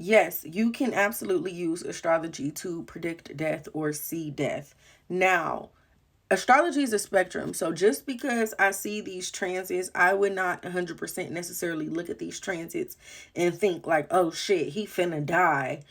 Yes, you can absolutely use astrology to predict death or see death. Now, astrology is a spectrum. So just because I see these transits, I would not 100% necessarily look at these transits and think like, oh shit, he finna die.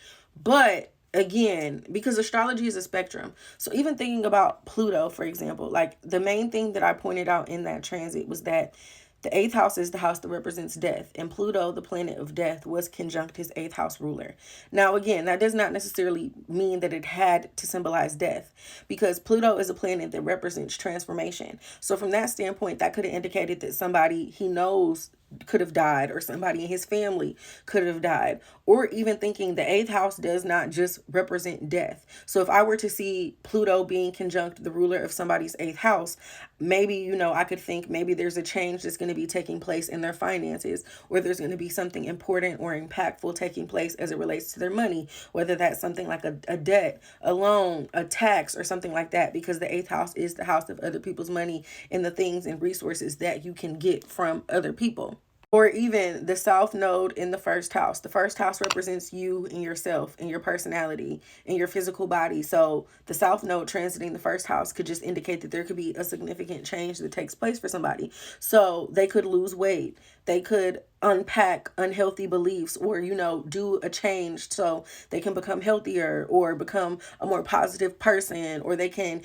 But again, because astrology is a spectrum. So even thinking about Pluto, for example, like the main thing that I pointed out in that transit was that the eighth house is the house that represents death, and Pluto, the planet of death, was conjunct his eighth house ruler. Now, again, that does not necessarily mean that it had to symbolize death, because Pluto is a planet that represents transformation. So, from that standpoint, that could have indicated that somebody he knows could have died, or somebody in his family could have died, or even thinking the eighth house does not just represent death. So if I were to see Pluto being conjunct the ruler of somebody's eighth house, maybe, I could think maybe there's a change that's going to be taking place in their finances, or there's going to be something important or impactful taking place as it relates to their money, whether that's something like a debt, a loan, a tax, or something like that, because the eighth house is the house of other people's money and the things and resources that you can get from other people. Or even the south node in the first house. The first house represents you and yourself and your personality and your physical body. So the south node transiting the first house could just indicate that there could be a significant change that takes place for somebody. So they could lose weight. They could unpack unhealthy beliefs, or do a change so they can become healthier or become a more positive person, or they can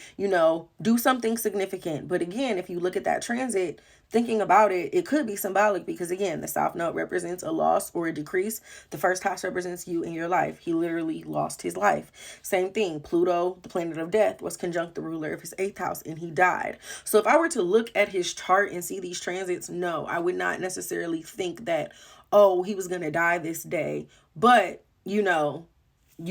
do something significant. But again, if you look at that transit, thinking about it, it could be symbolic, because again, the south node represents a loss or a decrease. The first house represents you in your life. He literally lost his life. Same thing, Pluto, the planet of death, was conjunct the ruler of his eighth house, and he died. So if I were to look at his chart and see these transits, no, I would not necessarily think that, oh, he was going to die this day. But you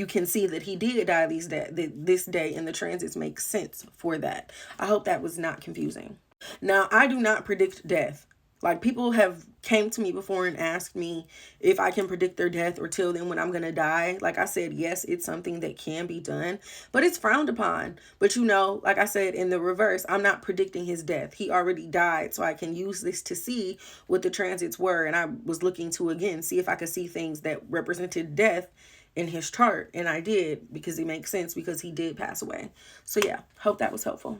can see that he did die this day, and the transits make sense for that. I hope that was not confusing. Now, I do not predict death. Like, people have came to me before and asked me if I can predict their death or tell them when I'm going to die. Like I said, yes, it's something that can be done, but it's frowned upon. But like I said, in the reverse, I'm not predicting his death. He already died, so I can use this to see what the transits were. And I was looking to, again, see if I could see things that represented death in his chart. And I did, because it makes sense, because he did pass away. So yeah, hope that was helpful.